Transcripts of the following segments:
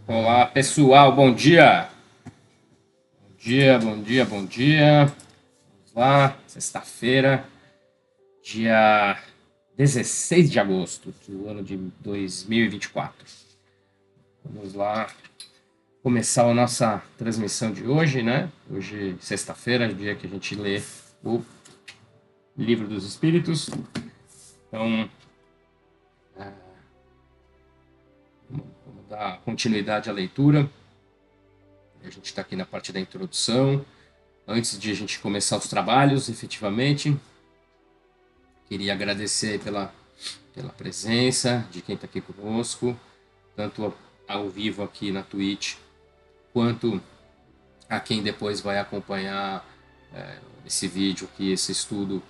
Olá, pessoal, bom dia. Bom dia, bom dia, bom dia. Vamos lá, sexta-feira, dia 16 de agosto do ano de 2024. Vamos lá começar a nossa transmissão de hoje, né? Hoje, sexta-feira, dia que a gente lê o Livro dos Espíritos. Então, vamos dar continuidade à leitura. A gente está aqui na parte da introdução. Antes de a gente começar os trabalhos, efetivamente, queria agradecer pela presença de quem está aqui conosco, tanto ao vivo aqui na Twitch, quanto a quem depois vai acompanhar esse vídeo aqui, esse estudo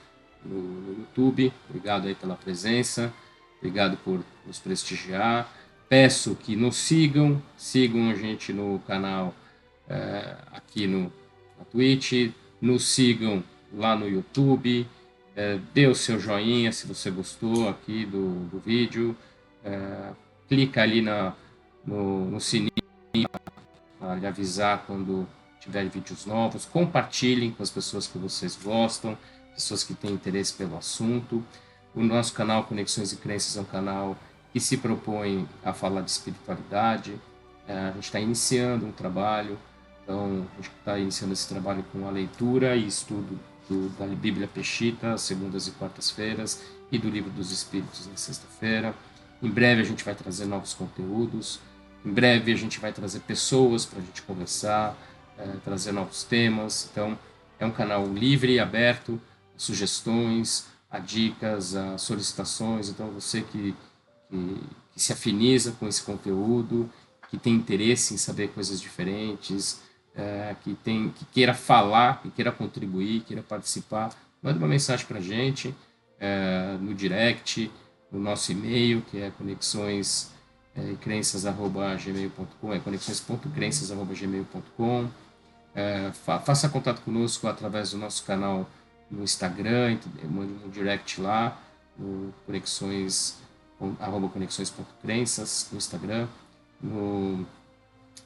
no YouTube. Obrigado aí pela presença, obrigado por nos prestigiar. Peço que nos sigam a gente no canal aqui na Twitch, nos sigam lá no YouTube, dê o seu joinha se você gostou aqui do vídeo, clica ali no sininho para lhe avisar quando tiver vídeos novos, compartilhem com as pessoas que vocês gostam, pessoas que têm interesse pelo assunto. O nosso canal Conexões e Crenças é um canal que se propõe a falar de espiritualidade. A gente está iniciando um trabalho, então a gente está iniciando esse trabalho com a leitura e estudo da Bíblia Peshitta, segundas e quartas-feiras, e do Livro dos Espíritos na sexta-feira. Em breve a gente vai trazer novos conteúdos, em breve a gente vai trazer pessoas para a gente conversar, trazer novos temas. Então é um canal livre e aberto a sugestões, a dicas, a solicitações. Então você que se afiniza com esse conteúdo, que tem interesse em saber coisas diferentes, que queira falar, que queira contribuir, queira participar, manda uma mensagem para a gente no direct, no nosso e-mail, que é conexões crenças@gmail.com, conexões.crenças@gmail.com. Faça contato conosco através do nosso canal no Instagram, mande um direct lá, no conexões.crenças no Instagram.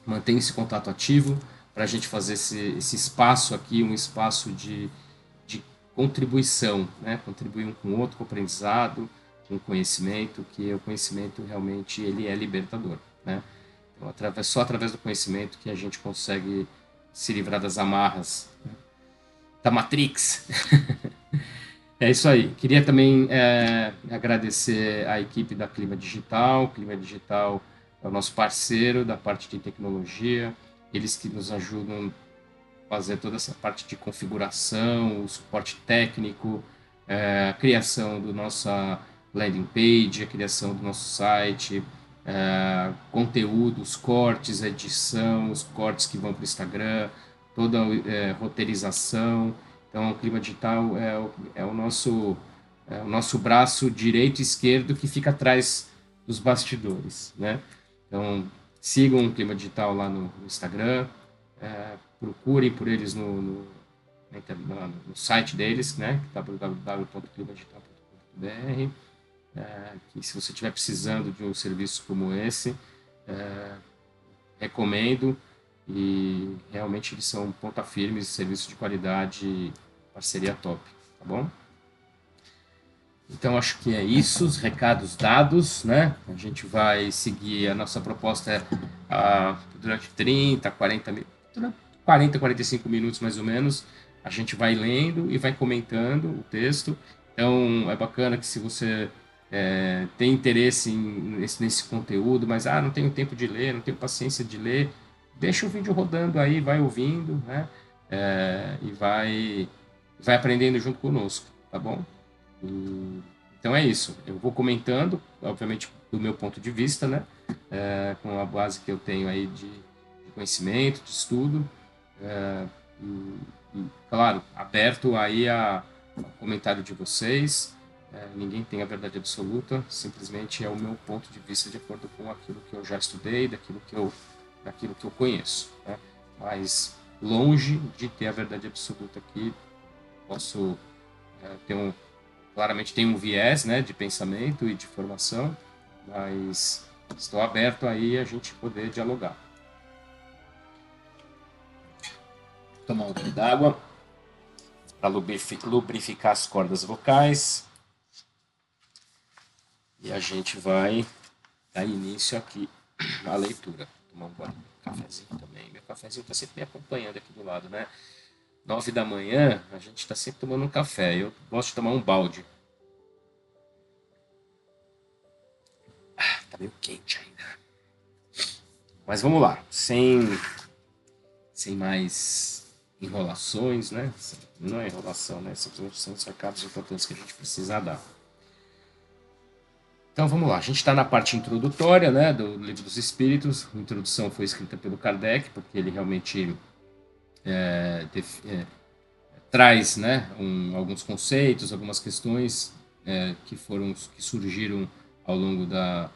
Mantenha esse contato ativo para a gente fazer esse espaço aqui, um espaço de contribuição, né? Contribuir um com o outro com o aprendizado, com o conhecimento, que o conhecimento realmente ele é libertador, né? Então, só através do conhecimento que a gente consegue se livrar das amarras, né, da Matrix. É isso aí. Queria também agradecer a equipe da Clima Digital. Clima Digital é o nosso parceiro da parte de tecnologia. Eles que nos ajudam a fazer toda essa parte de configuração, o suporte técnico, a criação do nossa landing page, a criação do nosso site, conteúdos, cortes, a edição, os cortes que vão para o Instagram, toda a roteirização. Então, o Clima Digital é o nosso braço direito e esquerdo que fica atrás dos bastidores, né? Então, sigam o Clima Digital lá no Instagram, procurem por eles no site deles, né? www.climadigital.com.br. Que se você estiver precisando de um serviço como esse, recomendo, e realmente eles são ponta firme, serviço de qualidade, parceria top, tá bom? Então acho que é isso, os recados dados, né? A gente vai seguir, a nossa proposta durante 30, 45 minutos mais ou menos, a gente vai lendo e vai comentando o texto. Então é bacana que se você tem interesse nesse conteúdo, mas não tenho tempo de ler, não tenho paciência de ler, deixa o vídeo rodando aí, vai ouvindo, né? E vai aprendendo junto conosco, tá bom? Então é isso. Eu vou comentando, obviamente, do meu ponto de vista, né? Com a base que eu tenho aí de conhecimento, de estudo, claro, aberto aí ao comentário de vocês. Ninguém tem a verdade absoluta, simplesmente é o meu ponto de vista de acordo com aquilo que eu já estudei, daquilo que eu conheço, né? Mas longe de ter a verdade absoluta aqui, posso claramente tem um viés, né, de pensamento e de formação, mas Estou aberto aí a gente poder dialogar. Tomar um pouco d'água para lubrificar as cordas vocais. E a gente vai dar início aqui à leitura. Tomar um cafezinho também. Meu cafezinho está sempre me acompanhando aqui do lado, né? 9 da manhã, a gente está sempre tomando um café. Eu gosto de tomar um balde. Tá meio quente ainda. Mas vamos lá. Sem mais enrolações, né? Não é enrolação, né? Simplesmente são os recados importantes que a gente precisa dar. Então vamos lá, a gente está na parte introdutória, né, do Livro dos Espíritos. A introdução foi escrita pelo Kardec, porque ele realmente traz, né, alguns conceitos, algumas questões que surgiram ao longo da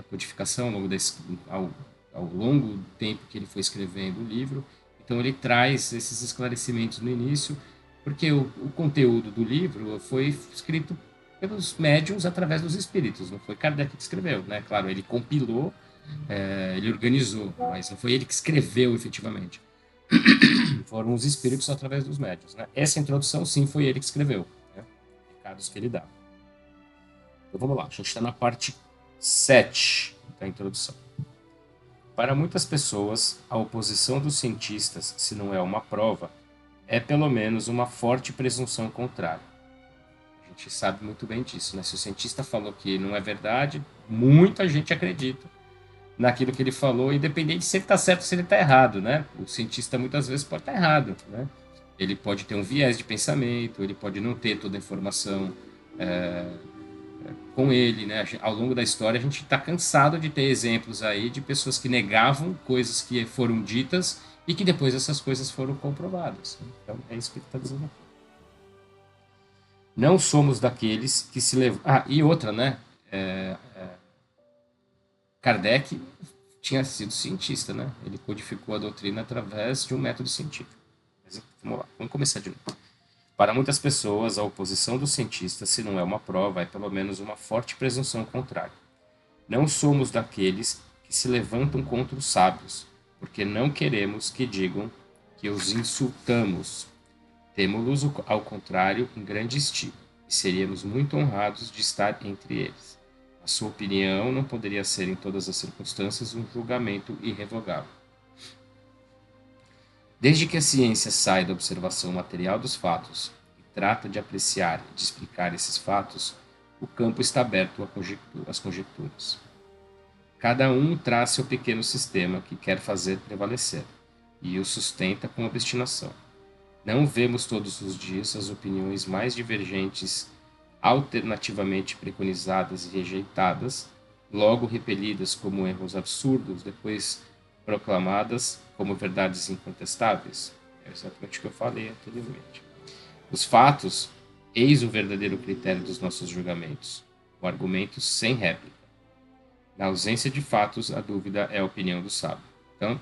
codificação, ao longo do tempo que ele foi escrevendo o livro. Então ele traz esses esclarecimentos no início, porque o conteúdo do livro foi escrito pelos médiuns através dos espíritos, não foi Kardec que escreveu, né? Claro, ele compilou, ele organizou, mas não foi ele que escreveu efetivamente. Foram os espíritos através dos médiuns, né? Essa introdução, sim, foi ele que escreveu, né? Recados que ele dá. Então vamos lá, a gente está na parte 7 da introdução. Para muitas pessoas, a oposição dos cientistas, se não é uma prova, é pelo menos uma forte presunção contrária. A gente sabe muito bem disso, né? Se o cientista falou que não é verdade, muita gente acredita naquilo que ele falou, independente se ele está certo ou se ele está errado, né? O cientista muitas vezes pode estar errado, né? Ele pode ter um viés de pensamento, ele pode não ter toda a informação com ele, né? Ao longo da história a gente está cansado de ter exemplos aí de pessoas que negavam coisas que foram ditas e que depois essas coisas foram comprovadas. Então é isso que ele está dizendo aqui. Não somos daqueles que se levam... Ah, e outra, né? Kardec tinha sido cientista, né? Ele codificou a doutrina através de um método científico. Mas, vamos lá, vamos começar de novo. Para muitas pessoas, a oposição dos cientistas, se não é uma prova, é pelo menos uma forte presunção contrária. Não somos daqueles que se levantam contra os sábios, porque não queremos que digam que os insultamos. Temo-los, ao contrário, em grande estima, e seríamos muito honrados de estar entre eles. A sua opinião não poderia ser, em todas as circunstâncias, um julgamento irrevogável. Desde que a ciência sai da observação material dos fatos e trata de apreciar e de explicar esses fatos, o campo está aberto às conjecturas. Cada um traz seu pequeno sistema que quer fazer prevalecer, e o sustenta com obstinação. Não vemos todos os dias as opiniões mais divergentes alternativamente preconizadas e rejeitadas, logo repelidas como erros absurdos, depois proclamadas como verdades incontestáveis? É exatamente o que eu falei anteriormente. Os fatos, eis o verdadeiro critério dos nossos julgamentos, o argumento sem réplica. Na ausência de fatos, a dúvida é a opinião do sábio. Então,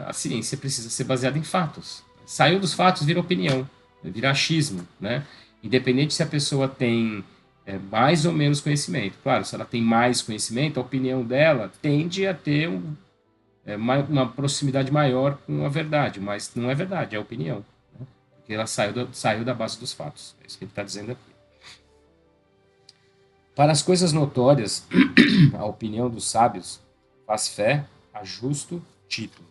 a ciência precisa ser baseada em fatos. Saiu dos fatos, vira opinião, vira achismo, né? Independente se a pessoa tem mais ou menos conhecimento. Claro, se ela tem mais conhecimento, a opinião dela tende a ter uma proximidade maior com a verdade, mas não é verdade, é opinião, né? Porque ela saiu da base dos fatos. É isso que ele está dizendo aqui. Para as coisas notórias, a opinião dos sábios faz fé a justo título.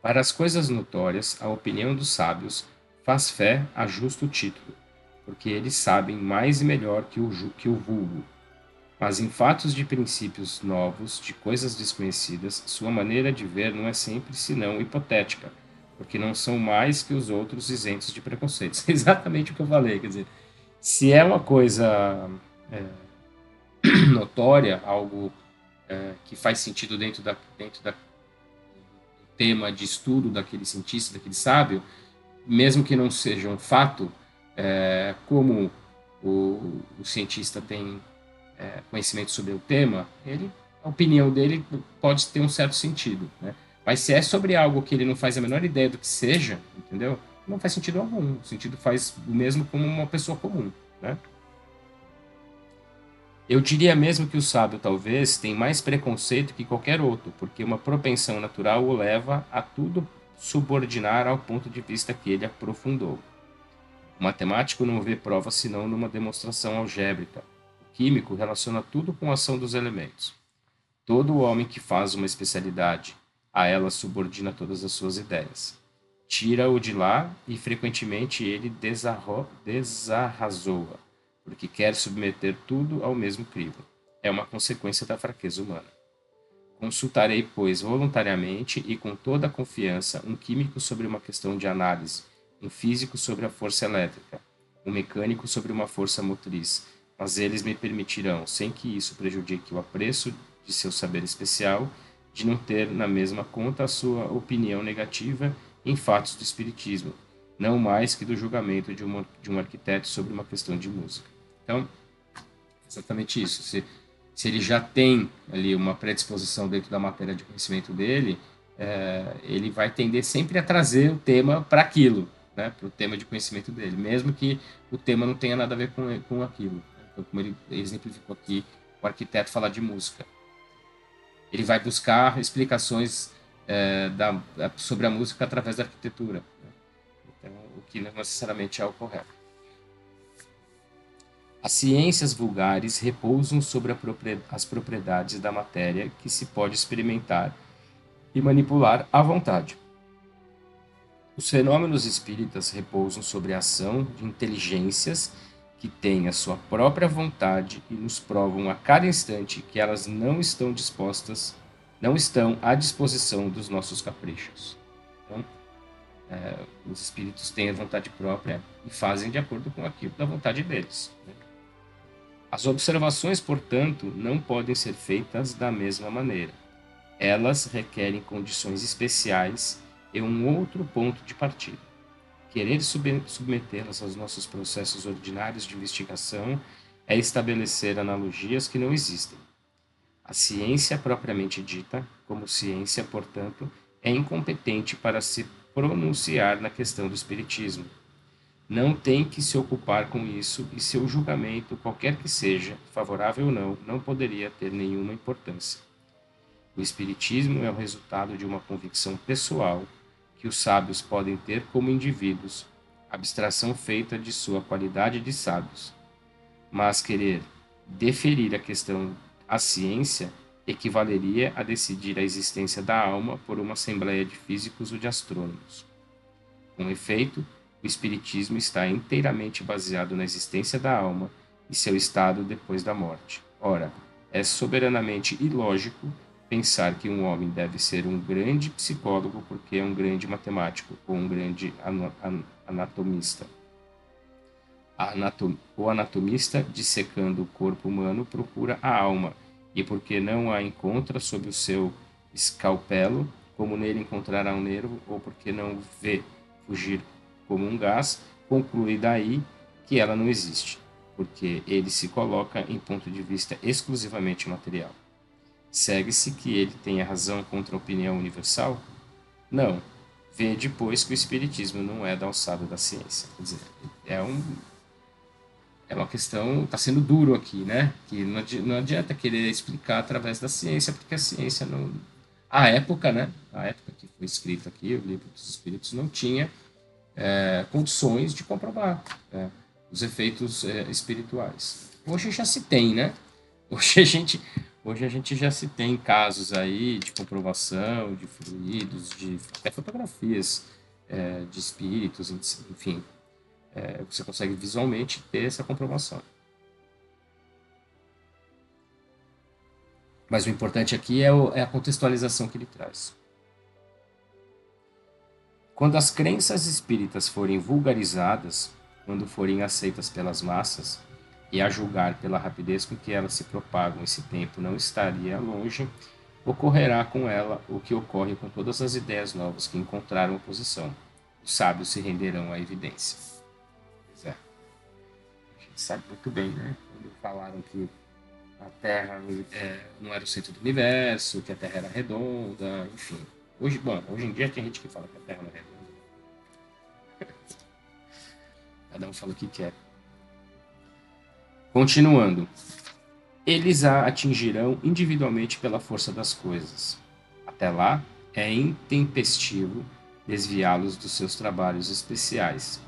Para as coisas notórias, a opinião dos sábios faz fé a justo título, porque eles sabem mais e melhor que o vulgo. Mas em fatos de princípios novos, de coisas desconhecidas, sua maneira de ver não é sempre senão hipotética, porque não são mais que os outros isentos de preconceitos. Exatamente o que eu falei, quer dizer, se é uma coisa notória, algo que faz sentido dentro do tema de estudo daquele cientista, daquele sábio, mesmo que não seja um fato, como o cientista tem conhecimento sobre o tema, a opinião dele pode ter um certo sentido, né? Mas se é sobre algo que ele não faz a menor ideia do que seja, entendeu? Não faz sentido algum. O sentido faz o mesmo como uma pessoa comum, né? Eu diria mesmo que o sábio talvez tem mais preconceito que qualquer outro, porque uma propensão natural o leva a tudo subordinar ao ponto de vista que ele aprofundou. O matemático não vê prova senão numa demonstração algébrica. O químico relaciona tudo com a ação dos elementos. Todo homem que faz uma especialidade, a ela subordina todas as suas ideias. Tira-o de lá e frequentemente ele desarrazoa, porque quer submeter tudo ao mesmo crivo. É uma consequência da fraqueza humana. Consultarei, pois, voluntariamente e com toda a confiança um químico sobre uma questão de análise, um físico sobre a força elétrica, um mecânico sobre uma força motriz, mas eles me permitirão, sem que isso prejudique o apreço de seu saber especial, de não ter na mesma conta a sua opinião negativa em fatos do espiritismo, não mais que do julgamento de um arquiteto sobre uma questão de música. Então, exatamente isso. Se ele já tem ali uma predisposição dentro da matéria de conhecimento dele, ele vai tender sempre a trazer o tema para aquilo, né, para o tema de conhecimento dele, mesmo que o tema não tenha nada a ver com aquilo. Então, como ele exemplificou aqui, o arquiteto falar de música. Ele vai buscar explicações sobre a música através da arquitetura, né? Então, o que não necessariamente é o correto. As ciências vulgares repousam sobre as propriedades da matéria que se pode experimentar e manipular à vontade. Os fenômenos espíritas repousam sobre a ação de inteligências que têm a sua própria vontade e nos provam a cada instante que elas não estão à disposição dos nossos caprichos. Então, os espíritos têm a vontade própria e fazem de acordo com aquilo da vontade deles, né? As observações, portanto, não podem ser feitas da mesma maneira. Elas requerem condições especiais e um outro ponto de partida. Querer submetê-las aos nossos processos ordinários de investigação é estabelecer analogias que não existem. A ciência propriamente dita, como ciência, portanto, é incompetente para se pronunciar na questão do espiritismo. Não tem que se ocupar com isso e seu julgamento, qualquer que seja, favorável ou não, não poderia ter nenhuma importância. O espiritismo é o resultado de uma convicção pessoal que os sábios podem ter como indivíduos, abstração feita de sua qualidade de sábios. Mas querer deferir a questão à ciência equivaleria a decidir a existência da alma por uma assembleia de físicos ou de astrônomos. Com efeito, o espiritismo está inteiramente baseado na existência da alma e seu estado depois da morte. Ora, é soberanamente ilógico pensar que um homem deve ser um grande psicólogo porque é um grande matemático ou um grande anatomista. O anatomista, dissecando o corpo humano, procura a alma, e porque não a encontra sob o seu escalpelo, como nele encontrará um nervo, ou porque não vê fugir como um gás, conclui daí que ela não existe, porque ele se coloca em ponto de vista exclusivamente material. Segue-se que ele tenha razão contra a opinião universal? Não. Vê depois que o espiritismo não é da alçada da ciência. Quer dizer, é uma questão, está sendo duro aqui, né? Que não adianta querer explicar através da ciência, porque a ciência não. A época, né? A época que foi escrito aqui, o livro dos Espíritos, não tinha condições de comprovar os efeitos espirituais. Hoje já se tem, né? Hoje a gente já se tem casos aí de comprovação de fluidos, de até fotografias de espíritos, enfim. Você consegue visualmente ter essa comprovação. Mas o importante aqui é a contextualização que ele traz. Quando as crenças espíritas forem vulgarizadas, quando forem aceitas pelas massas, e a julgar pela rapidez com que elas se propagam, esse tempo não estaria longe, ocorrerá com ela o que ocorre com todas as ideias novas que encontraram oposição. Os sábios se renderão à evidência. Pois é. A gente sabe muito bem, né? Quando falaram que a Terra não era o centro do universo, que a Terra era redonda, enfim. Hoje em dia tem gente que fala que a Terra não é redonda. Cada um fala o que quer. Continuando. Eles a atingirão individualmente pela força das coisas. Até lá, é intempestivo desviá-los dos seus trabalhos especiais,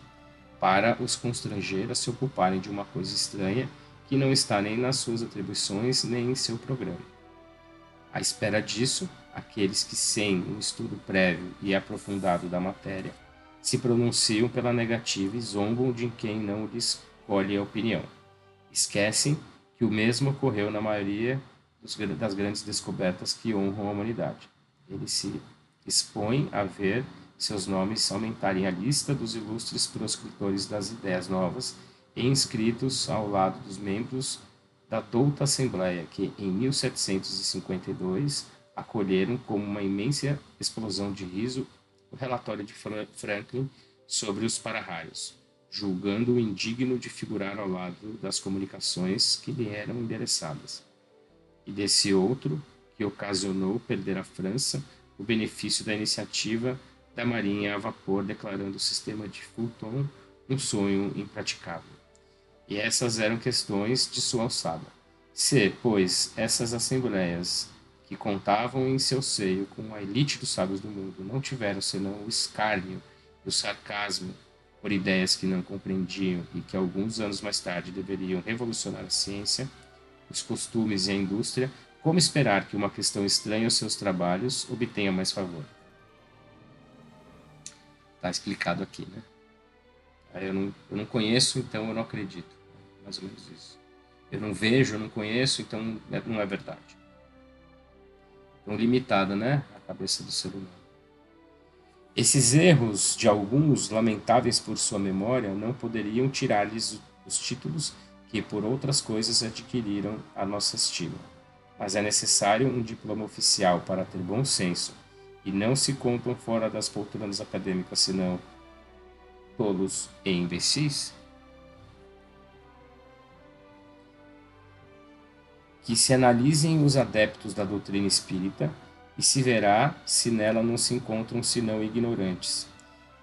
para os constranger a se ocuparem de uma coisa estranha que não está nem nas suas atribuições nem em seu programa. À espera disso, aqueles que, sem um estudo prévio e aprofundado da matéria, se pronunciam pela negativa e zombam de quem não lhes colhe a opinião. Esquecem que o mesmo ocorreu na maioria das grandes descobertas que honram a humanidade. Eles se expõem a ver seus nomes aumentarem a lista dos ilustres proscritores das ideias novas e inscritos ao lado dos membros da douta Assembleia que, em 1752, acolheram como uma imensa explosão de riso o relatório de Franklin sobre os para-raios, julgando-o indigno de figurar ao lado das comunicações que lhe eram endereçadas. E desse outro, que ocasionou perder à França o benefício da iniciativa da Marinha a vapor, declarando o sistema de Fulton um sonho impraticável. E essas eram questões de sua alçada. Se, pois, essas assembleias que contavam em seu seio com a elite dos sábios do mundo não tiveram senão o escárnio e o sarcasmo por ideias que não compreendiam e que alguns anos mais tarde deveriam revolucionar a ciência, os costumes e a indústria, como esperar que uma questão estranha aos seus trabalhos obtenha mais favor? Está explicado aqui, né? Eu não conheço, então eu não acredito. Mais ou menos isso. Eu não vejo, eu não conheço, então não é verdade. Tão limitada, né? A cabeça do ser humano. Esses erros de alguns, lamentáveis por sua memória, não poderiam tirar-lhes os títulos que por outras coisas adquiriram a nossa estima. Mas é necessário um diploma oficial para ter bom senso, e não se contam fora das poltronas acadêmicas senão tolos e imbecis. Que se analisem os adeptos da doutrina espírita e se verá se nela não se encontram senão ignorantes,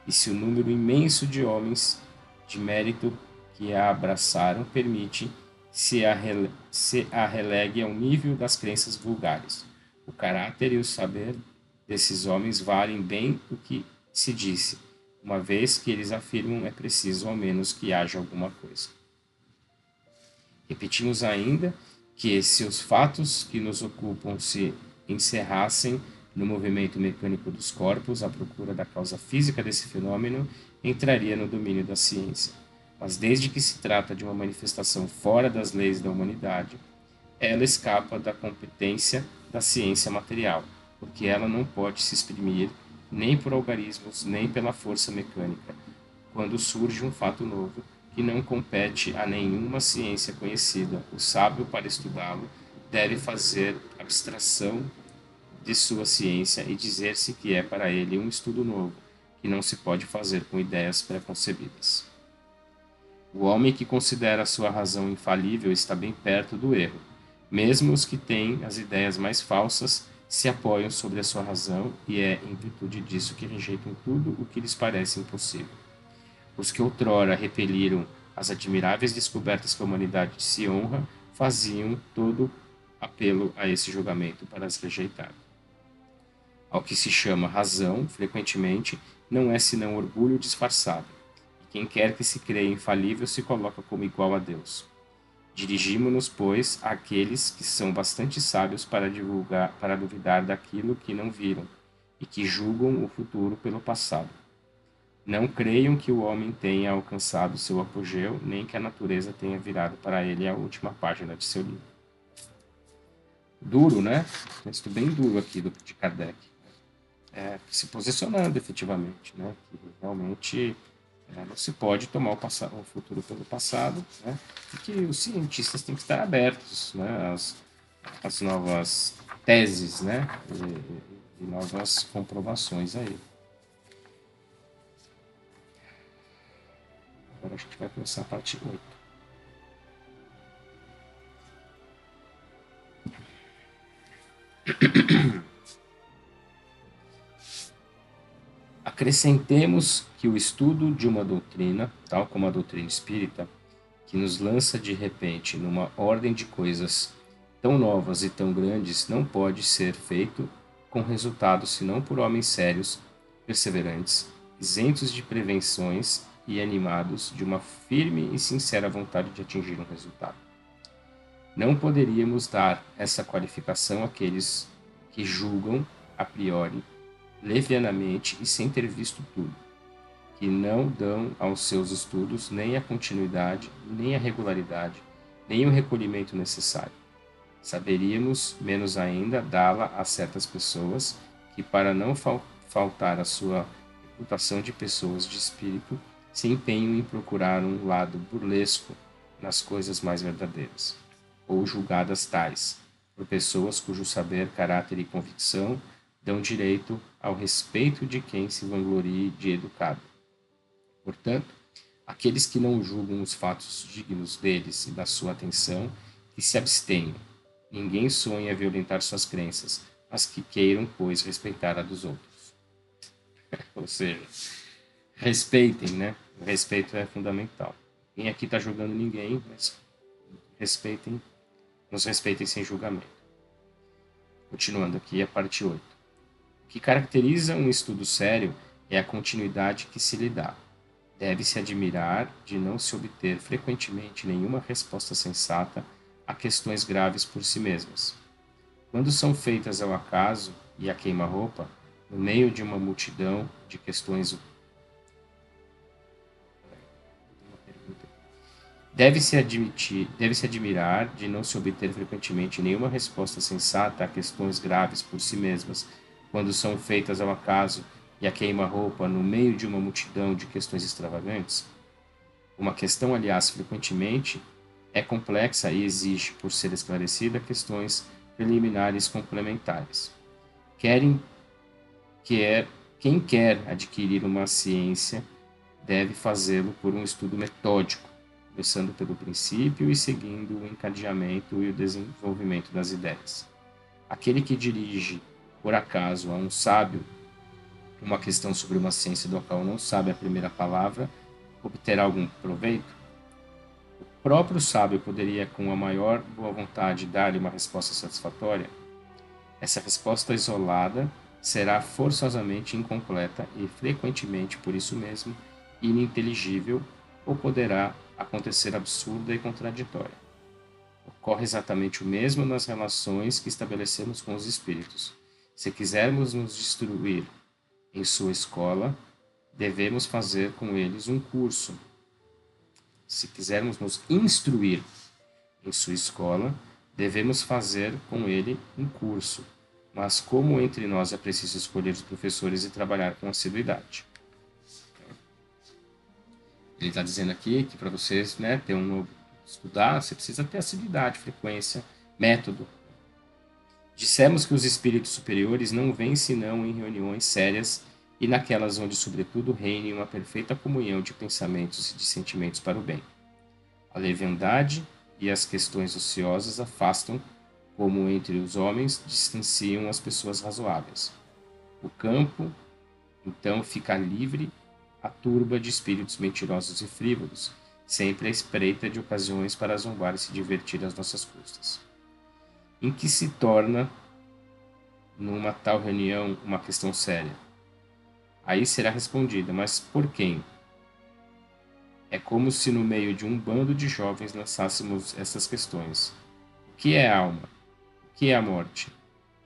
e se o número imenso de homens de mérito que a abraçaram permite se a relegue ao nível das crenças vulgares. O caráter e o saber desses homens valem bem o que se disse, uma vez que eles afirmam é preciso ao menos que haja alguma coisa. Repetimos ainda que se os fatos que nos ocupam se encerrassem no movimento mecânico dos corpos, à procura da causa física desse fenômeno entraria no domínio da ciência. Mas desde que se trata de uma manifestação fora das leis da humanidade, ela escapa da competência da ciência material, porque ela não pode se exprimir nem por algarismos, nem pela força mecânica, quando surge um fato novo que não compete a nenhuma ciência conhecida. O sábio, para estudá-lo, deve fazer abstração de sua ciência e dizer-se que é para ele um estudo novo, que não se pode fazer com ideias preconcebidas. O homem que considera a sua razão infalível está bem perto do erro. Mesmo os que têm as ideias mais falsas se apoiam sobre a sua razão e é em virtude disso que rejeitam tudo o que lhes parece impossível. Os que outrora repeliram as admiráveis descobertas que a humanidade se honra faziam todo apelo a esse julgamento para as rejeitar. Ao que se chama razão, frequentemente, não é senão orgulho disfarçado, e quem quer que se creia infalível se coloca como igual a Deus. Dirigimo-nos, pois, àqueles que são bastante sábios para duvidar daquilo que não viram, e que julgam o futuro pelo passado. Não creiam que o homem tenha alcançado seu apogeu, nem que a natureza tenha virado para ele a última página de seu livro. Duro, né? Texto bem duro aqui de Kardec. Se posicionando efetivamente, né? Que realmente não se pode tomar o futuro pelo passado, né? E que os cientistas têm que estar abertos, né? Às novas teses, né? E novas comprovações aí. Agora a gente vai começar a parte 8. Acrescentemos que o estudo de uma doutrina, tal como a doutrina espírita, que nos lança de repente numa ordem de coisas tão novas e tão grandes, não pode ser feito com resultado senão por homens sérios, perseverantes, isentos de prevenções e animados de uma firme e sincera vontade de atingir um resultado. Não poderíamos dar essa qualificação àqueles que julgam a priori, levianamente e sem ter visto tudo, que não dão aos seus estudos nem a continuidade, nem a regularidade, nem o recolhimento necessário. Saberíamos, menos ainda, dá-la a certas pessoas que, para não faltar à sua reputação de pessoas de espírito, se empenham em procurar um lado burlesco nas coisas mais verdadeiras, ou julgadas tais, por pessoas cujo saber, caráter e convicção dão direito ao respeito de quem se vanglorie de educado. Portanto, aqueles que não julgam os fatos dignos deles e da sua atenção, que se abstenham. Ninguém sonha violentar suas crenças, mas que queiram, pois, respeitar a dos outros. Ou seja, respeitem, né? O respeito é fundamental. Ninguém aqui está julgando ninguém, mas respeitem, nos respeitem sem julgamento. Continuando aqui a parte 8. O que caracteriza um estudo sério é a continuidade que se lhe dá. Deve-se admirar de não se obter frequentemente nenhuma resposta sensata a questões graves por si mesmas. Quando são feitas ao acaso e a queima-roupa, no meio de uma multidão de questões. Deve-se admirar de não se obter frequentemente nenhuma resposta sensata a questões graves por si mesmas, quando são feitas ao acaso e a queima-roupa no meio de uma multidão de questões extravagantes. Uma questão, aliás, frequentemente é complexa e exige, por ser esclarecida, questões preliminares complementares. Quem quer adquirir uma ciência deve fazê-lo por um estudo metódico, começando pelo princípio e seguindo o encadeamento e o desenvolvimento das ideias. Aquele que dirige, por acaso, a um sábio uma questão sobre uma ciência do qual não sabe a primeira palavra, obterá algum proveito? O próprio sábio poderia, com a maior boa vontade, dar-lhe uma resposta satisfatória? Essa resposta isolada será forçosamente incompleta e, frequentemente, por isso mesmo, ininteligível ou poderá acontecer absurda e contraditória. Ocorre exatamente o mesmo nas relações que estabelecemos com os espíritos. Se quisermos nos instruir em sua escola, devemos fazer com eles um curso. Se quisermos nos instruir em sua escola, devemos fazer com ele um curso. Mas como entre nós é preciso escolher os professores e trabalhar com assiduidade. Ele está dizendo aqui que para vocês, né, ter um novo estudar, você precisa ter assiduidade, frequência, método. Dissemos que os espíritos superiores não vêm senão em reuniões sérias e naquelas onde, sobretudo, reine uma perfeita comunhão de pensamentos e de sentimentos para o bem. A leviandade e as questões ociosas afastam, como entre os homens distanciam as pessoas razoáveis. O campo, então, fica livre à turba de espíritos mentirosos e frívolos, sempre à espreita de ocasiões para zombar e se divertir às nossas custas. Em que se torna, numa tal reunião, uma questão séria? Aí será respondida, mas por quem? É como se no meio de um bando de jovens lançássemos essas questões. O que é a alma? O que é a morte?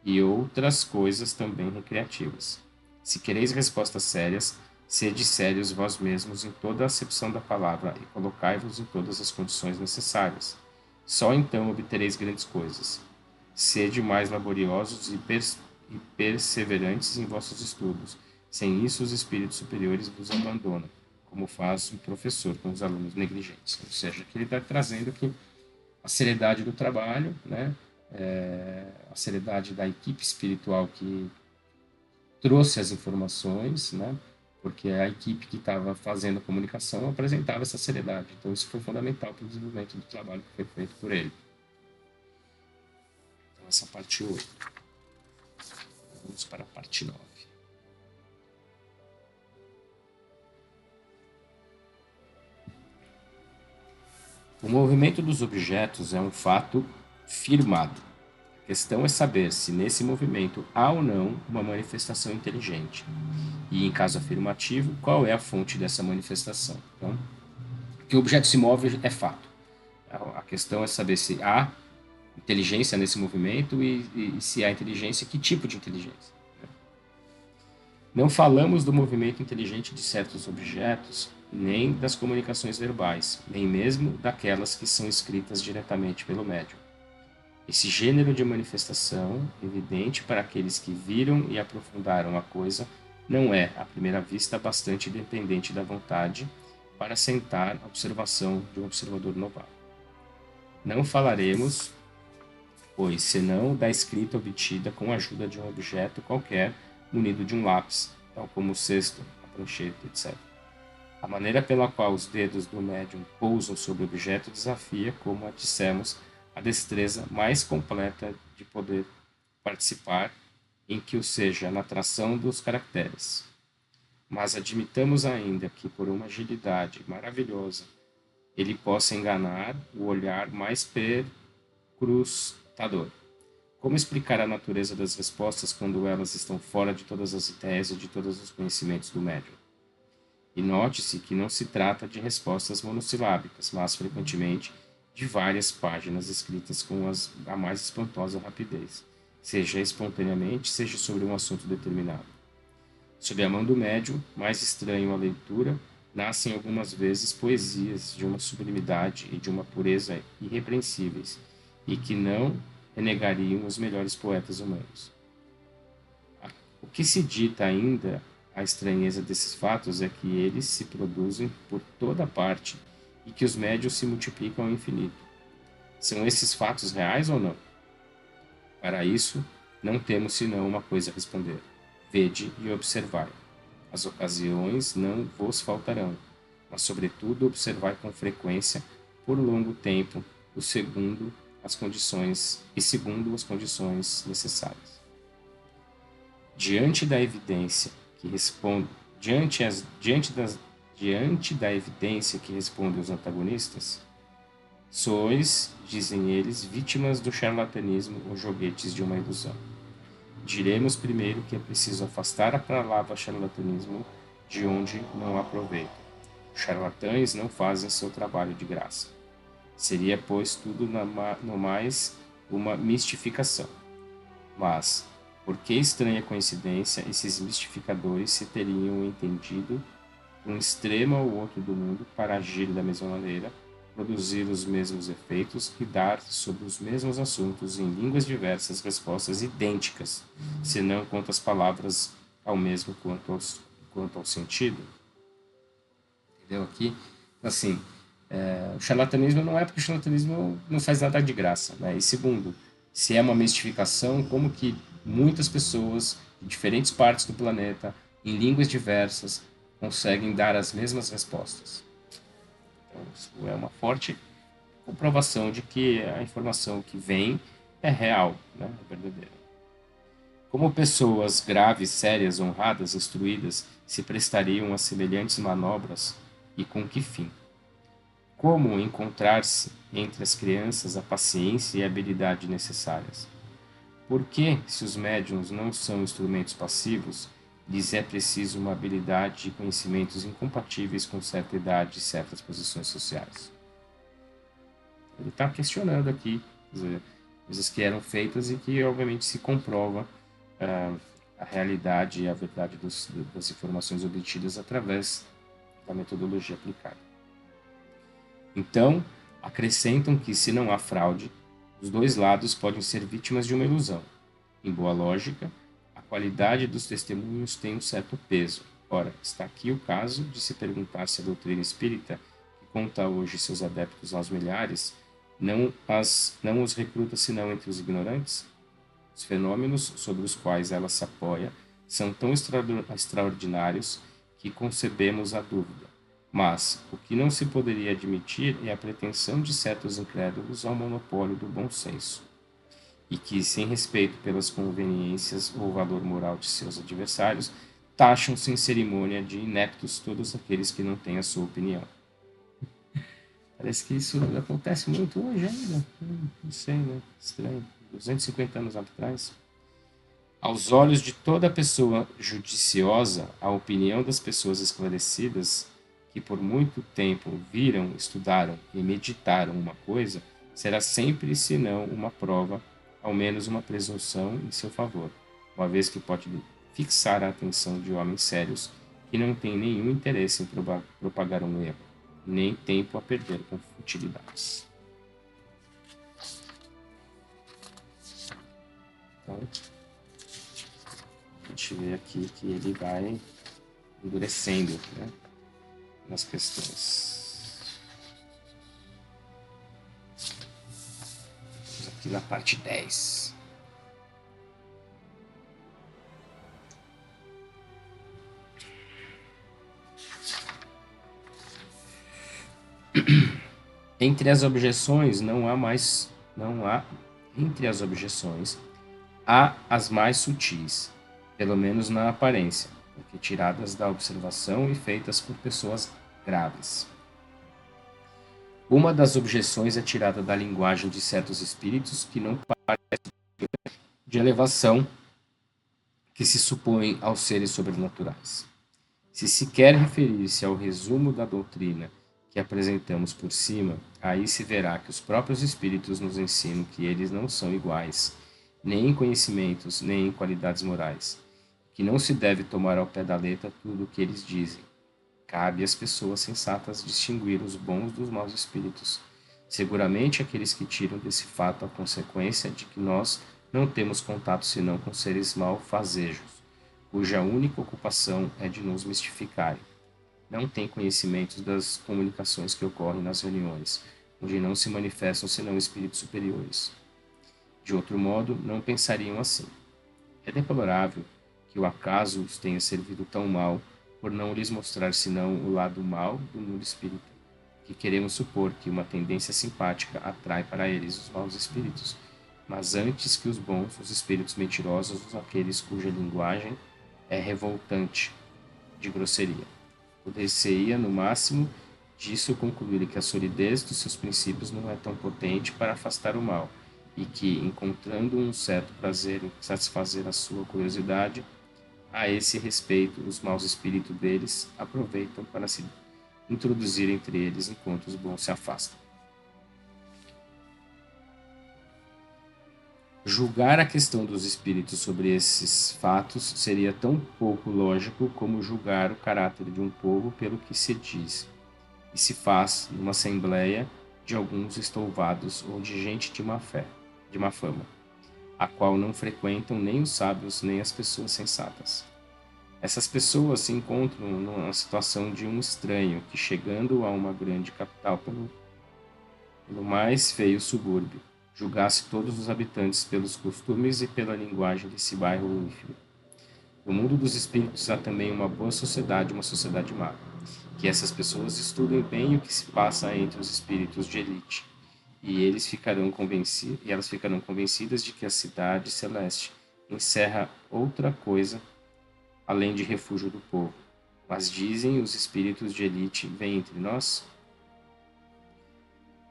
E outras coisas também recreativas. Se quereis respostas sérias, sede sérios vós mesmos em toda a acepção da palavra e colocai-vos em todas as condições necessárias. Só então obtereis grandes coisas. Sede mais laboriosos e perseverantes em vossos estudos. Sem isso, os espíritos superiores vos abandonam, como faz um professor com os alunos negligentes. Ou seja, que ele está trazendo aqui a seriedade do trabalho, né? A seriedade da equipe espiritual que trouxe as informações, né? Porque a equipe que estava fazendo a comunicação apresentava essa seriedade. Então, isso foi fundamental para o desenvolvimento do trabalho que foi feito por ele. Então, essa parte 8. Vamos para a parte 9. O movimento dos objetos é um fato firmado. A questão é saber se nesse movimento há ou não uma manifestação inteligente. E, em caso afirmativo, qual é a fonte dessa manifestação. Então, que o objeto se move é fato. A questão é saber se há inteligência nesse movimento e se há inteligência, que tipo de inteligência. Não falamos do movimento inteligente de certos objetos, nem das comunicações verbais, nem mesmo daquelas que são escritas diretamente pelo médium. Esse gênero de manifestação, evidente para aqueles que viram e aprofundaram a coisa, não é, à primeira vista, bastante dependente da vontade para assentar a observação de um observador novato. Não falaremos, pois, senão da escrita obtida com a ajuda de um objeto qualquer munido de um lápis, tal como o cesto, a prancheta, etc. A maneira pela qual os dedos do médium pousam sobre o objeto desafia, como dissemos, a destreza mais completa de poder participar em que o seja na tração dos caracteres. Mas admitamos ainda que, por uma agilidade maravilhosa, ele possa enganar o olhar mais perscrutador. Como explicar a natureza das respostas quando elas estão fora de todas as ideias e de todos os conhecimentos do médium? E note-se que não se trata de respostas monossilábicas, mas frequentemente de várias páginas escritas com a mais espantosa rapidez, seja espontaneamente, seja sobre um assunto determinado. Sob a mão do médium, mais estranho à leitura, nascem algumas vezes poesias de uma sublimidade e de uma pureza irrepreensíveis, e que não renegariam os melhores poetas humanos. O que se dita ainda a estranheza desses fatos é que eles se produzem por toda parte e que os médios se multiplicam ao infinito. São esses fatos reais ou não? Para isso, não temos senão uma coisa a responder. Vede e observai. As ocasiões não vos faltarão, mas, sobretudo, observai com frequência, por longo tempo, segundo as condições necessárias. Diante da evidência que responde, diante da evidência que responde os antagonistas, sois, dizem eles, vítimas do charlatanismo ou joguetes de uma ilusão. Diremos primeiro que é preciso afastar a palavra charlatanismo de onde não há proveito. Os charlatães não fazem seu trabalho de graça. Seria, pois, tudo no mais uma mistificação. Mas, por que estranha coincidência, esses mistificadores se teriam entendido de um extremo ao outro do mundo para agir da mesma maneira, produzir os mesmos efeitos e dar sobre os mesmos assuntos em línguas diversas respostas idênticas, senão quantas palavras ao mesmo quanto ao sentido? Entendeu aqui? Assim, o charlatanismo não é porque o charlatanismo não faz nada de graça, né? E segundo, se é uma mistificação, como que muitas pessoas de diferentes partes do planeta, em línguas diversas, conseguem dar as mesmas respostas? Então, isso é uma forte comprovação de que a informação que vem é real, né? É verdadeira. Como pessoas graves, sérias, honradas, instruídas se prestariam a semelhantes manobras e com que fim? Como encontrar-se entre as crianças a paciência e a habilidade necessárias? Por que, se os médiuns não são instrumentos passivos, lhes é preciso uma habilidade e conhecimentos incompatíveis com certa idade e certas posições sociais? Ele está questionando aqui, quer dizer, coisas que eram feitas e que, obviamente, se comprova a realidade e a verdade das informações obtidas através da metodologia aplicada. Então, acrescentam que, se não há fraude, os dois lados podem ser vítimas de uma ilusão. Em boa lógica, a qualidade dos testemunhos tem um certo peso. Ora, está aqui o caso de se perguntar se a doutrina espírita, que conta hoje seus adeptos aos milhares, não os recruta senão entre os ignorantes? Os fenômenos sobre os quais ela se apoia são tão extraordinários que concebemos a dúvida. Mas o que não se poderia admitir é a pretensão de certos incrédulos ao monopólio do bom senso, e que, sem respeito pelas conveniências ou valor moral de seus adversários, taxam sem cerimônia de ineptos todos aqueles que não têm a sua opinião. Parece que isso acontece muito hoje ainda. Não sei, né? Estranho. 250 anos atrás. Aos olhos de toda pessoa judiciosa, a opinião das pessoas esclarecidas, que por muito tempo viram, estudaram e meditaram uma coisa, será sempre, se não uma prova, ao menos uma presunção em seu favor, uma vez que pode fixar a atenção de homens sérios que não têm nenhum interesse em propagar um erro, nem tempo a perder com futilidades. Então, a gente vê aqui que ele vai endurecendo, né, nas questões. Vamos aqui na parte 10. Entre as objeções entre as objeções há as mais sutis, pelo menos na aparência, porque tiradas da observação e feitas por pessoas graves. Uma das objeções é tirada da linguagem de certos espíritos que não parecem de elevação que se supõem aos seres sobrenaturais. Se se quer referir-se ao resumo da doutrina que apresentamos por cima, aí se verá que os próprios espíritos nos ensinam que eles não são iguais, nem em conhecimentos, nem em qualidades morais, que não se deve tomar ao pé da letra tudo o que eles dizem. Cabe às pessoas sensatas distinguir os bons dos maus espíritos. Seguramente aqueles que tiram desse fato a consequência de que nós não temos contato senão com seres malfazejos, cuja única ocupação é de nos mistificarem. Não têm conhecimentos das comunicações que ocorrem nas reuniões, onde não se manifestam senão espíritos superiores. De outro modo, não pensariam assim. É deplorável que o acaso os tenha servido tão mal por não lhes mostrar senão o lado mal do mundo espírita, que queremos supor que uma tendência simpática atrai para eles os maus espíritos, mas antes que os bons, os espíritos mentirosos, aqueles cuja linguagem é revoltante de grosseria. Poder-se-ia, no máximo, disso concluir que a solidez dos seus princípios não é tão potente para afastar o mal, e que, encontrando um certo prazer em satisfazer a sua curiosidade, a esse respeito, os maus espíritos deles aproveitam para se introduzir entre eles enquanto os bons se afastam. Julgar a questão dos espíritos sobre esses fatos seria tão pouco lógico como julgar o caráter de um povo pelo que se diz e se faz numa assembleia de alguns estouvados ou de gente de má fama, a qual não frequentam nem os sábios nem as pessoas sensatas. Essas pessoas se encontram numa situação de um estranho que, chegando a uma grande capital pelo mais feio subúrbio, julgasse todos os habitantes pelos costumes e pela linguagem desse bairro ínfimo. No mundo dos espíritos há também uma boa sociedade, uma sociedade má. Que essas pessoas estudem bem o que se passa entre os espíritos de elite, e elas ficarão convencidas de que a cidade celeste encerra outra coisa além de refúgio do povo. Mas dizem os espíritos de elite vêm entre nós?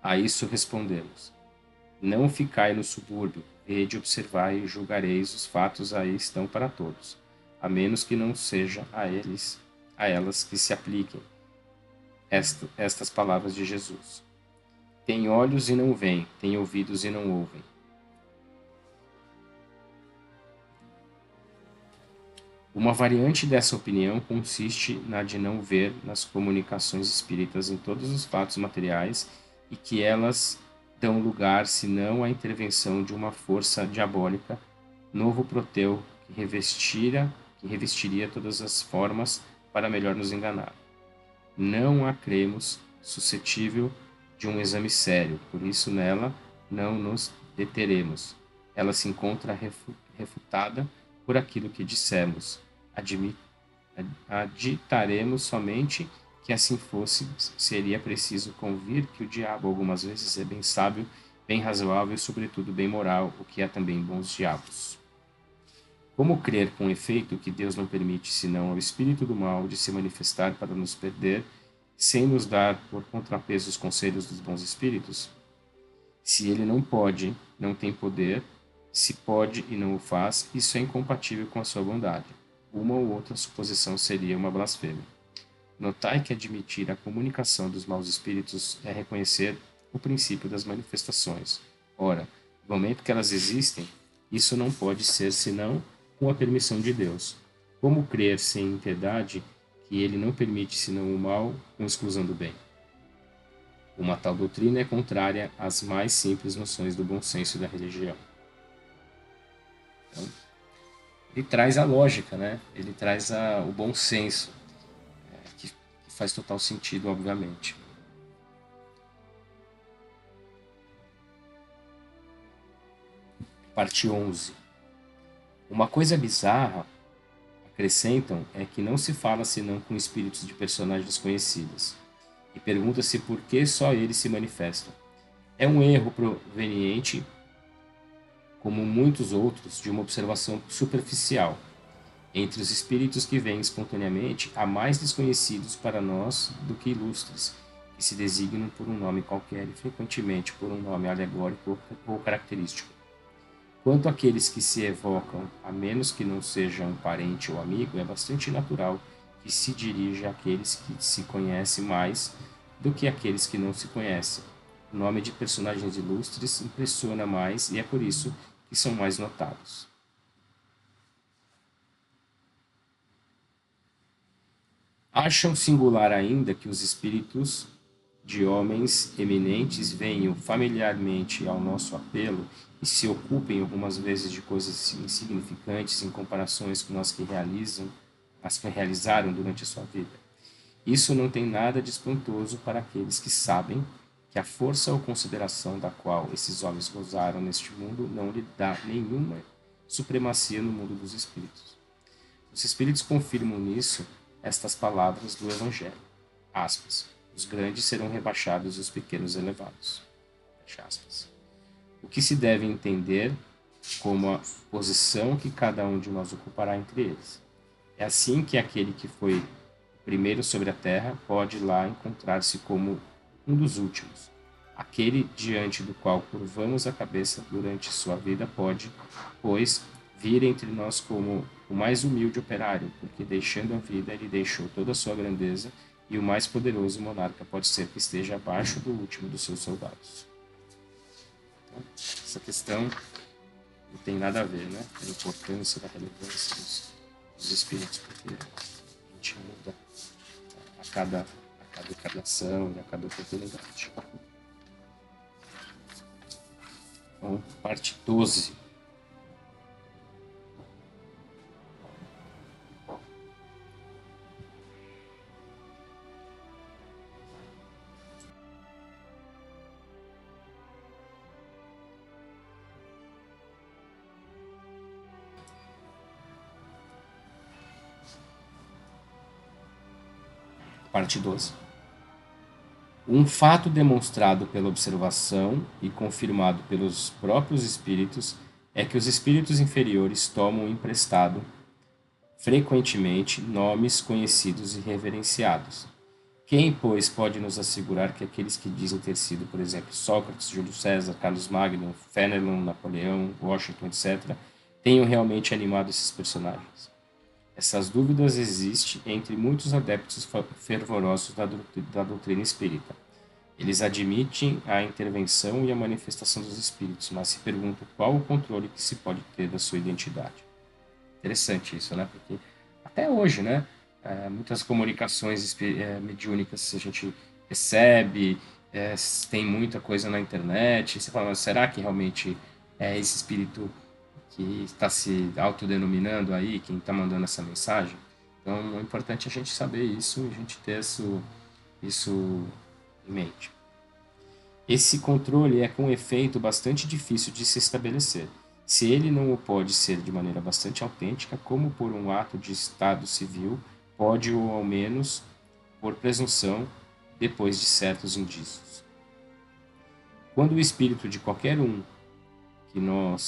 A isso respondemos: não ficai no subúrbio, vede, observai e julgareis os fatos aí estão para todos, a menos que não seja a elas que se apliquem estas palavras de Jesus. Tem olhos e não veem, tem ouvidos e não ouvem. Uma variante dessa opinião consiste na de não ver nas comunicações espíritas em todos os fatos materiais e que elas dão lugar senão à intervenção de uma força diabólica, novo Proteu que revestiria todas as formas para melhor nos enganar. Não a cremos suscetível de um exame sério, por isso nela não nos deteremos. Ela se encontra refutada por aquilo que dissemos. Aditaremos somente que assim fosse, seria preciso convir que o diabo algumas vezes é bem sábio, bem razoável e sobretudo bem moral, o que é também bons diabos. Como crer com efeito que Deus não permite senão ao espírito do mal de se manifestar para nos perder sem nos dar por contrapeso os conselhos dos bons espíritos? Se ele não pode, não tem poder, se pode e não o faz, isso é incompatível com a sua bondade. Uma ou outra suposição seria uma blasfêmia. Notai que admitir a comunicação dos maus espíritos é reconhecer o princípio das manifestações. Ora, no momento que elas existem, isso não pode ser senão com a permissão de Deus. Como crer sem impiedade que ele não permite senão o mal com exclusão do bem? Uma tal doutrina é contrária às mais simples noções do bom senso e da religião. Então, ele traz a lógica, né? Ele traz o bom senso, que faz total sentido, obviamente. Parte 11. Uma coisa bizarra, acrescentam, é que não se fala senão com espíritos de personagens conhecidas, e pergunta-se por que só eles se manifestam. É um erro proveniente, como muitos outros, de uma observação superficial. Entre os espíritos que vêm espontaneamente, há mais desconhecidos para nós do que ilustres, que se designam por um nome qualquer e frequentemente por um nome alegórico ou característico. Quanto àqueles que se evocam, a menos que não sejam um parente ou amigo, é bastante natural que se dirija àqueles que se conhecem mais do que àqueles que não se conhecem. O nome de personagens ilustres impressiona mais e é por isso que são mais notados. Acham singular ainda que os espíritos de homens eminentes venham familiarmente ao nosso apelo e se ocupem algumas vezes de coisas insignificantes em comparações com as que realizaram durante a sua vida. Isso não tem nada de espantoso para aqueles que sabem que a força ou consideração da qual esses homens gozaram neste mundo não lhe dá nenhuma supremacia no mundo dos espíritos. Os espíritos confirmam nisso estas palavras do Evangelho. Aspas. Os grandes serão rebaixados e os pequenos elevados. Fecha aspas. O que se deve entender como a posição que cada um de nós ocupará entre eles. É assim que aquele que foi primeiro sobre a terra pode lá encontrar-se como um dos últimos. Aquele diante do qual curvamos a cabeça durante sua vida pode, pois, vir entre nós como o mais humilde operário, porque deixando a vida ele deixou toda a sua grandeza, e o mais poderoso monarca pode ser que esteja abaixo do último dos seus soldados. Então, essa questão não tem nada a ver, né? A importância da relevância dos espíritos, porque a gente muda a cada encarnação e a cada oportunidade. Então, parte 12. Parte 12. Um fato demonstrado pela observação e confirmado pelos próprios espíritos é que os espíritos inferiores tomam emprestado, frequentemente, nomes conhecidos e reverenciados. Quem, pois, pode nos assegurar que aqueles que dizem ter sido, por exemplo, Sócrates, Júlio César, Carlos Magno, Fénelon, Napoleão, Washington, etc., tenham realmente animado esses personagens? Essas dúvidas existem entre muitos adeptos fervorosos da doutrina espírita. Eles admitem a intervenção e a manifestação dos espíritos, mas se perguntam qual o controle que se pode ter da sua identidade. Interessante isso, né? Porque até hoje, né? Muitas comunicações mediúnicas a gente recebe, tem muita coisa na internet. Você fala, mas será que realmente é esse espírito que está se autodenominando aí, quem está mandando essa mensagem? Então, é importante a gente saber isso e a gente ter isso em mente. Esse controle é com efeito bastante difícil de se estabelecer. Se ele não o pode ser de maneira bastante autêntica, como por um ato de estado civil, pode ou ao menos por presunção, depois de certos indícios. Quando o espírito de qualquer um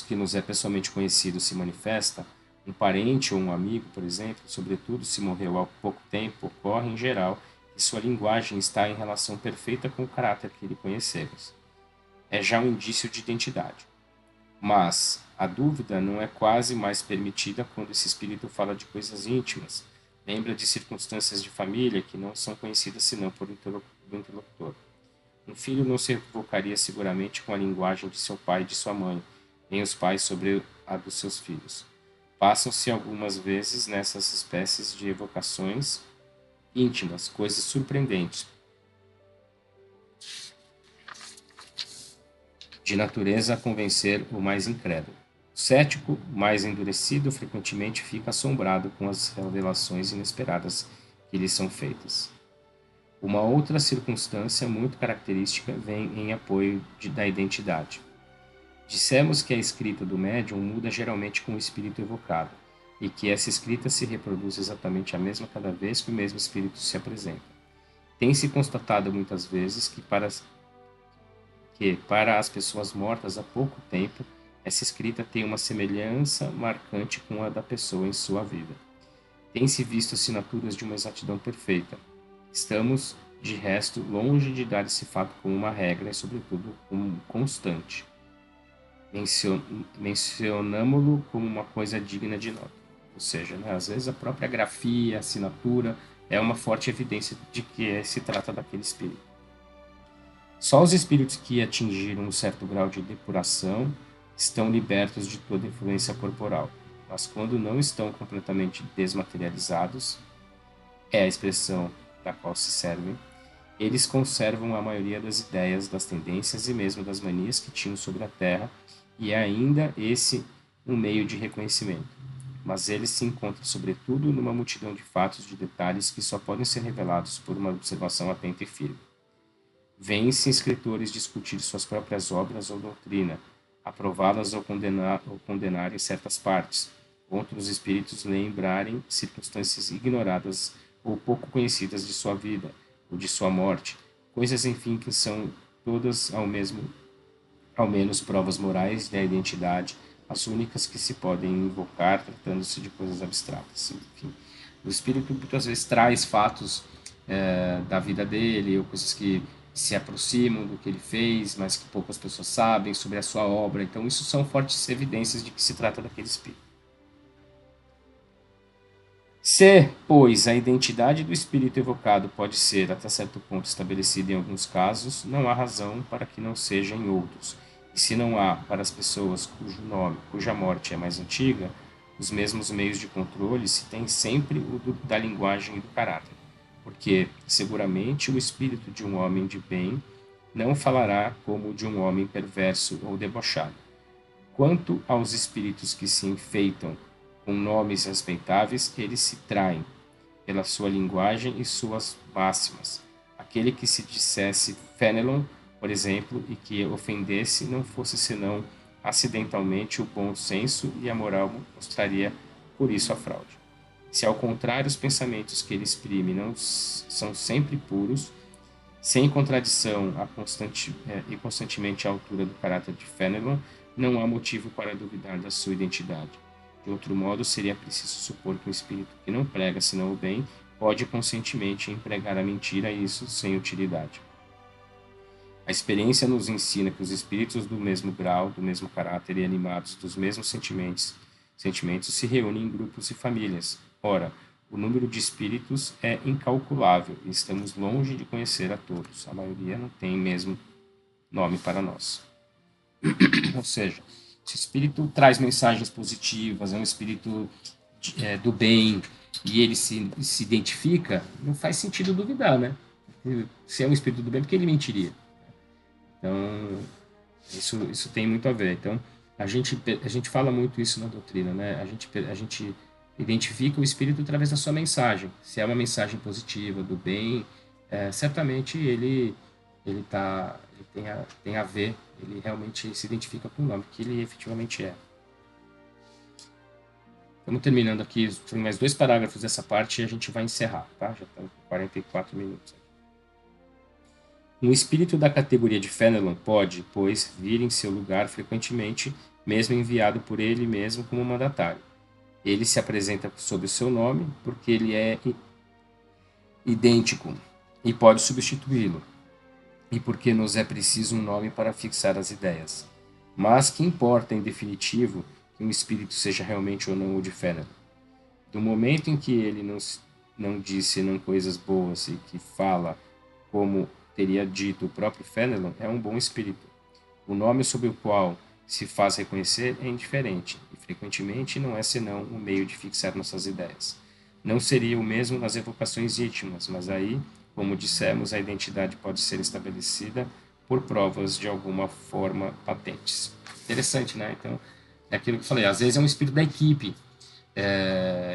que nos é pessoalmente conhecido se manifesta, um parente ou um amigo, por exemplo, sobretudo se morreu há pouco tempo, ocorre, em geral, e sua linguagem está em relação perfeita com o caráter que lhe conhecemos. É já um indício de identidade. Mas a dúvida não é quase mais permitida quando esse espírito fala de coisas íntimas, lembra de circunstâncias de família que não são conhecidas senão por do interlocutor. Um filho não se equivocaria seguramente com a linguagem de seu pai e de sua mãe, nem os pais sobre a dos seus filhos. Passam-se algumas vezes nessas espécies de evocações íntimas, coisas surpreendentes, de natureza a convencer o mais incrédulo. O cético, mais endurecido, frequentemente fica assombrado com as revelações inesperadas que lhe são feitas. Uma outra circunstância muito característica vem em apoio da identidade. Dissemos que a escrita do médium muda geralmente com o espírito evocado, e que essa escrita se reproduz exatamente a mesma cada vez que o mesmo espírito se apresenta. Tem-se constatado muitas vezes que para as pessoas mortas há pouco tempo, essa escrita tem uma semelhança marcante com a da pessoa em sua vida. Tem-se visto assinaturas de uma exatidão perfeita. Estamos, de resto, longe de dar esse fato como uma regra e, sobretudo, como constante. Mencionamo-lo como uma coisa digna de nota. Ou seja, né, às vezes a própria grafia, a assinatura, é uma forte evidência de que se trata daquele espírito. Só os espíritos que atingiram um certo grau de depuração estão libertos de toda influência corporal, mas quando não estão completamente desmaterializados, é a expressão da qual se servem, eles conservam a maioria das ideias, das tendências e mesmo das manias que tinham sobre a Terra, e é ainda esse um meio de reconhecimento. Mas eles se encontram, sobretudo, numa multidão de fatos, de detalhes que só podem ser revelados por uma observação atenta e firme. Vêm-se escritores discutir suas próprias obras ou doutrina, aprová-las ou condenarem certas partes, outros espíritos lembrarem circunstâncias ignoradas ou pouco conhecidas de sua vida ou de sua morte, coisas enfim que são todas ao menos provas morais da identidade, as únicas que se podem invocar tratando-se de coisas abstratas. Enfim, o espírito muitas vezes traz fatos da vida dele ou coisas que se aproximam do que ele fez, mas que poucas pessoas sabem sobre a sua obra. Então, isso são fortes evidências de que se trata daquele espírito. Se, pois, a identidade do espírito evocado pode ser, até certo ponto, estabelecida em alguns casos, não há razão para que não seja em outros. E se não há para as pessoas cuja morte é mais antiga, os mesmos meios de controle, se tem sempre o da linguagem e do caráter. Porque, seguramente, o espírito de um homem de bem não falará como o de um homem perverso ou debochado. Quanto aos espíritos que se enfeitam com nomes respeitáveis, eles se traem pela sua linguagem e suas máximas. Aquele que se dissesse Fenelon, por exemplo, e que ofendesse, não fosse senão acidentalmente o bom senso e a moral mostraria por isso a fraude. Se ao contrário os pensamentos que ele exprime não são sempre puros, sem contradição e constantemente à altura do caráter de Fenelon, não há motivo para duvidar da sua identidade. De outro modo, seria preciso supor que um espírito que não prega senão o bem pode conscientemente empregar a mentira, e isso sem utilidade. A experiência nos ensina que os espíritos do mesmo grau, do mesmo caráter e animados dos mesmos sentimentos se reúnem em grupos e famílias. Ora, o número de espíritos é incalculável e estamos longe de conhecer a todos. A maioria não tem mesmo nome para nós. Ou seja, se o espírito traz mensagens positivas, é um espírito do bem e ele se identifica, não faz sentido duvidar, né? Se é um espírito do bem, por que ele mentiria? Então, isso tem muito a ver. Então, a gente fala muito isso na doutrina, né? A gente identifica o espírito através da sua mensagem. Se é uma mensagem positiva, do bem, certamente ele tem a ver, ele realmente se identifica com o nome que ele efetivamente é. Estamos terminando aqui, tem mais 2 parágrafos dessa parte e a gente vai encerrar, tá? Já estamos com 44 minutos. Um espírito da categoria de Fenelon pode, pois, vir em seu lugar frequentemente, mesmo enviado por ele mesmo como mandatário. Ele se apresenta sob o seu nome, porque ele é idêntico e pode substituí-lo, e porque nos é preciso um nome para fixar as ideias. Mas que importa, em definitivo, que um espírito seja realmente ou não o de Fenelon? Do momento em que ele não disse senão coisas boas e que fala como teria dito o próprio Fenelon, é um bom espírito. O nome sob o qual se faz reconhecer é indiferente, e frequentemente não é senão um meio de fixar nossas ideias. Não seria o mesmo nas evocações íntimas, mas aí, como dissemos, a identidade pode ser estabelecida por provas de alguma forma patentes. Interessante, né? Então, é aquilo que eu falei, às vezes é um espírito da equipe,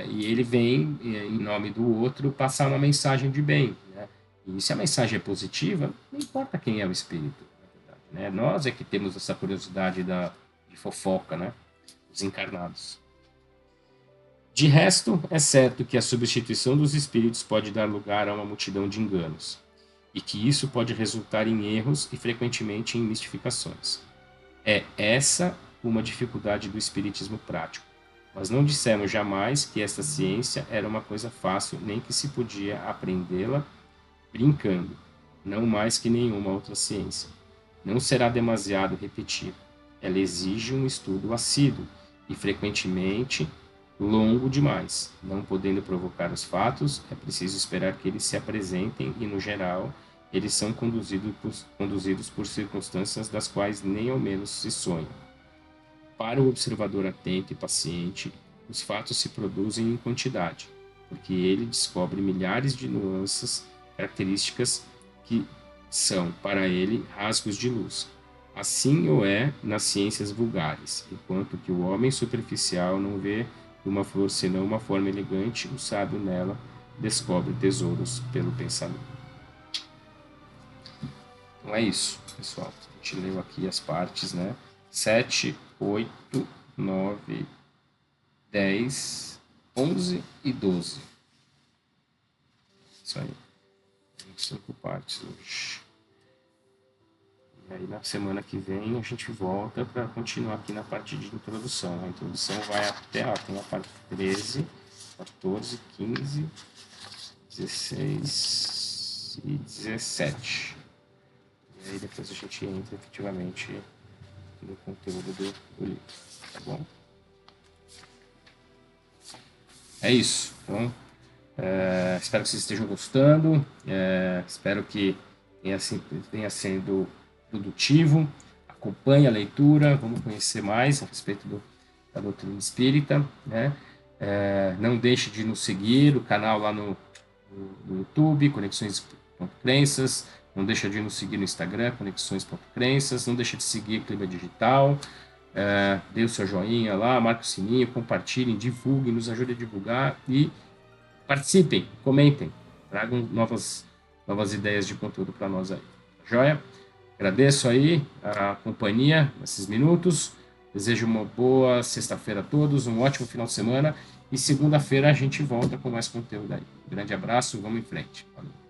e ele vem, em nome do outro, passar uma mensagem de bem, né? E se a mensagem é positiva, não importa quem é o espírito, na verdade, né? Nós é que temos essa curiosidade de fofoca, né? Os encarnados. De resto, é certo que a substituição dos espíritos pode dar lugar a uma multidão de enganos, e que isso pode resultar em erros e frequentemente em mistificações. É essa uma dificuldade do espiritismo prático. Mas não dissemos jamais que esta ciência era uma coisa fácil, nem que se podia aprendê-la brincando, não mais que nenhuma outra ciência. Não será demasiado repetir. Ela exige um estudo assíduo e, frequentemente, longo demais. Não podendo provocar os fatos, é preciso esperar que eles se apresentem e, no geral, eles são conduzidos por circunstâncias das quais nem ao menos se sonha. Para o observador atento e paciente, os fatos se produzem em quantidade, porque ele descobre milhares de nuances características que são, para ele, rasgos de luz. Assim o é nas ciências vulgares, enquanto que o homem superficial não vê uma flor senão uma forma elegante, o sábio nela descobre tesouros pelo pensamento. Então é isso, pessoal. A gente leu aqui as partes, né? 7, 8, 9, 10, 11 e 12. Isso aí. 5 partes hoje. E aí na semana que vem a gente volta para continuar aqui na parte de introdução. A introdução vai até, tem a parte 13, 14, 15, 16 e 17. E aí depois a gente entra efetivamente no conteúdo do livro, tá bom? É isso. Então, espero que vocês estejam gostando. Espero que tenha sido produtivo. Acompanhe a leitura. Vamos conhecer mais a respeito da doutrina espírita, né? Não deixe de nos seguir, o canal lá no YouTube, Conexões.crenças. Não deixe de nos seguir no Instagram, Conexões.crenças. Não deixe de seguir Clima Digital. Dê o seu joinha lá, marque o sininho, compartilhem, divulguem, nos ajude a divulgar e participem, comentem, tragam novas ideias de conteúdo para nós aí. Joia? Agradeço aí a companhia nesses minutos. Desejo uma boa sexta-feira a todos, um ótimo final de semana e segunda-feira a gente volta com mais conteúdo aí. Um grande abraço, vamos em frente. Valeu.